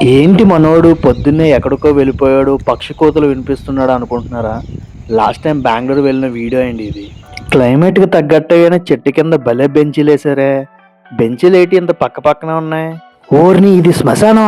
ఏంటి మనోడు పొద్దున్నే ఎక్కడికో వెళ్ళిపోయాడు, పక్షి కోతలు వినిపిస్తున్నాడు అనుకుంటున్నారా? లాస్ట్ టైం బెంగళూరు వెళ్ళిన వీడియో అండి ఇది. క్లైమేట్కి తగ్గట్టుగానే చెట్టు కింద భలే బెంచీలు వేసారే. బెంచీలు ఏంటి ఇంత పక్క పక్కన ఉన్నాయి? ఓర్ని ఇది శ్మశానం.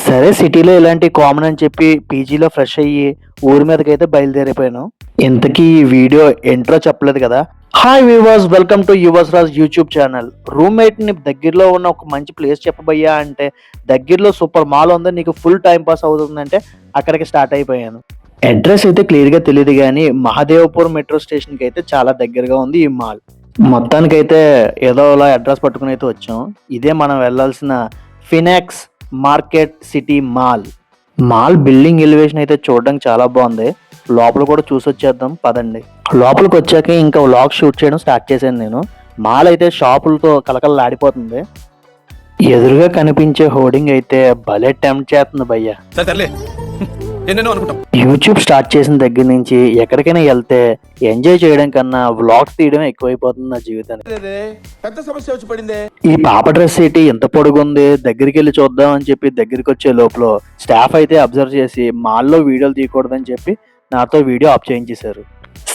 సరే సిటీలో ఇలాంటి కామన్ అని చెప్పి పీజీలో ఫ్రెష్ అయ్యి ఊరి మీదకైతే బయలుదేరిపోయాను. ఇంతకీ ఈ వీడియో ఎంట్రో చెప్పలేదు కదా. Hi viewers, welcome to yours Raj YouTube channel. రూమ్మేట్ని దగ్గరలో ఉన్న ఒక మంచి ప్లేస్ చెప్పబోయా అంటే దగ్గరలో సూపర్ మాల్ ఉంది, నీకు ఫుల్ టైం పాస్ అవుతుందంటే అక్కడికి స్టార్ట్ అయిపోయాను. అడ్రస్ అయితే క్లియర్గా తెలియదు కానీ మహాదేవపురం మెట్రో స్టేషన్కి అయితే చాలా దగ్గరగా ఉంది ఈ మాల్. మొత్తానికైతే ఏదో అలా అడ్రస్ పట్టుకుని అయితే వచ్చాం. ఇదే మనం వెళ్ళాల్సిన Phoenix market city mall. Mall building elevation అయితే చూడడానికి చాలా బాగుంది. లోపల కూడా చూసి వచ్చేద్దాం పదండి. లోపలికి వచ్చాక ఇంకా వ్లాగ్ షూట్ చేయడం స్టార్ట్ చేశాను నేను. మాల్ అయితే షాపులతో కలకలలాడిపోతుంది. ఎదురుగా కనిపించే హోర్డింగ్ అయితే భలే టెంప్ట్ చేస్తుంది భయ్య. యూట్యూబ్ స్టార్ట్ చేసిన దగ్గర నుంచి ఎక్కడికైనా వెళ్తే ఎంజాయ్ చేయడం కన్నా వ్లాగ్స్ తీయడం ఎక్కువైపోతుంది నా జీవితానికి. ఈ పాప డ్రెస్ ఏంటి ఎంత పొడుగుంది, దగ్గరికి వెళ్ళి చూద్దాం అని చెప్పి దగ్గరికి వచ్చే లోపల స్టాఫ్ అయితే అబ్జర్వ్ చేసి మాల్లో వీడియోలు తీయకూడదని చెప్పి నాతో వీడియో ఆఫ్ చేయించేశారు.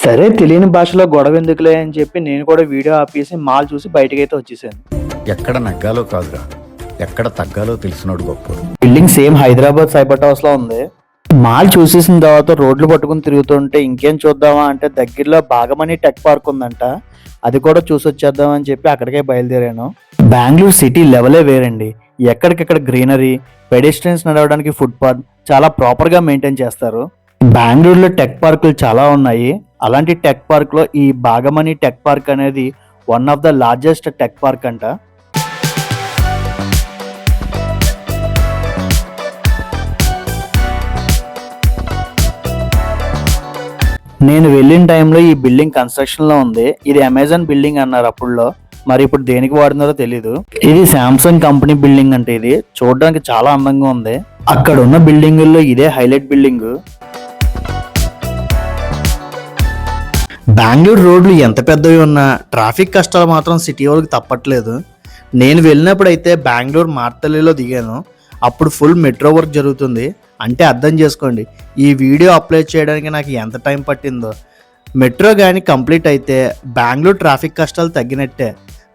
సరే తెలియని భాషలో గొడవ ఎందుకులే అని చెప్పి నేను కూడా వీడియో ఆపేసి మాల్ చూసి బయటకైతే వచ్చేసాను. ఎక్కడ నగ్గాలో కాదురా, ఎక్కడ తగ్గాలో తెలిసినోడు గొప్ప. Building same Hyderabad cyber house లో ఉంది. మాల్ చూసేసిన తర్వాత రోడ్లు పట్టుకుని తిరుగుతుంటే ఇంకేం చూద్దామా అంటే దగ్గరలో బాగమని టెక్ పార్క్ ఉందంట, అది కూడా చూసి వచ్చేద్దాం అని చెప్పి అక్కడికే బయలుదేరాను. బెంగళూరు సిటీ లెవెలే వేరండి. ఎక్కడికెక్కడ గ్రీనరీ, పెడెస్ట్రియన్స్ నడవడానికి ఫుట్పాత్ చాలా ప్రాపర్గా మెయింటైన్ చేస్తారు. బెంగళూరులో టెక్ పార్కులు చాలా ఉన్నాయి. అలాంటి టెక్ పార్క్లో ఈ బాగమని టెక్ పార్క్ అనేది one of the largest tech park అంట. నేను వెళ్ళిన టైంలో ఈ బిల్డింగ్ కన్స్ట్రక్షన్లో ఉంది. ఇది అమెజాన్ బిల్డింగ్ అన్నారు అప్పుడులో, మరి ఇప్పుడు దేనికి వాడినారో తెలీదు. ఇది శాంసంగ్ కంపెనీ బిల్డింగ్ అంటే ఇది చూడడానికి చాలా అందంగా ఉంది. అక్కడ ఉన్న బిల్డింగుల్లో ఇదే హైలైట్ బిల్డింగ్. బెంగళూరు రోడ్లు ఎంత పెద్దవి ఉన్నా ట్రాఫిక్ కష్టాలు మాత్రం సిటీ వాళ్ళకి తప్పట్లేదు. నేను వెళ్ళినప్పుడు అయితే బెంగళూరు మార్తల్లిలో దిగాను. అప్పుడు ఫుల్ మెట్రో వర్క్ జరుగుతుంది. అంటే అర్థం చేసుకోండి ఈ వీడియో అప్లోడ్ చేయడానికి నాకు ఎంత టైం పట్టిందో. మెట్రో కానీ కంప్లీట్ అయితే బెంగళూరు ట్రాఫిక్ కష్టాలు తగ్గినట్టే.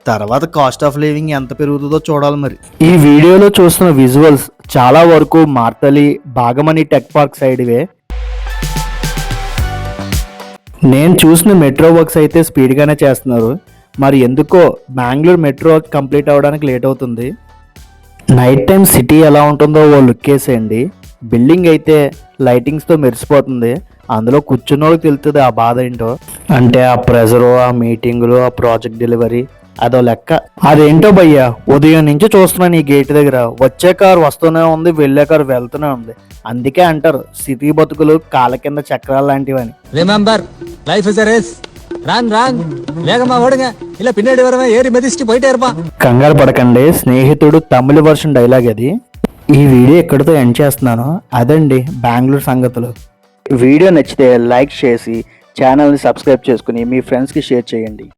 తర్వాత కాస్ట్ ఆఫ్ లివింగ్ ఎంత పెరుగుతుందో చూడాలి మరి. ఈ వీడియోలో చూస్తున్న విజువల్స్ చాలా వరకు మార్తలి, బాగమని టెక్ పార్క్ సైడ్వే. నేను చూసిన మెట్రో వర్క్స్ అయితే స్పీడ్గానే చేస్తున్నారు. మరి ఎందుకో బెంగళూరు మెట్రో వర్క్ కంప్లీట్ అవ్వడానికి లేట్ అవుతుంది. నైట్ టైం సిటీ ఎలా ఉంటుందో ఓ లుక్ వేసేయండి. బిల్డింగ్ అయితే లైటింగ్స్తో మెరిసిపోతుంది. అందులో కూర్చున్న వాళ్ళకి తెలుస్తుంది ఆ బాధ ఏంటో. అంటే ఆ ప్రెజరు, ఆ మీటింగులు, ఆ ప్రాజెక్ట్ డెలివరీ అదో లెక్క. అదేంటో భయ్యా, ఉదయం నుంచి చూస్తున్నాను ఈ గేట్ దగ్గర. వచ్చే కారు వస్తూనే ఉంది, వెళ్ళే కారు వెళ్తూనే ఉంది. అందుకే అంటారు సిటీ బతుకులు కాళ్ళ కింద చక్రాలు లాంటివని. Remember life is a race. Wrong wrong వేగమా ఓడుగా ఇలా పిన్నడి వరమే ఏరి మెదిష్టి పోయిటేర్పా. కంగారు పడకండి, స్నేహితుడు తమిళ వర్షన్ డైలాగ్ అది. ఈ వీడియో ఎక్కడితో ఎండ్ చేస్తున్నాను. అదండి బెంగళూరు సంగతులు. వీడియో నచ్చితే లైక్ చేసి ఛానల్ని సబ్స్క్రైబ్ చేసుకుని మీ ఫ్రెండ్స్కి షేర్ చేయండి.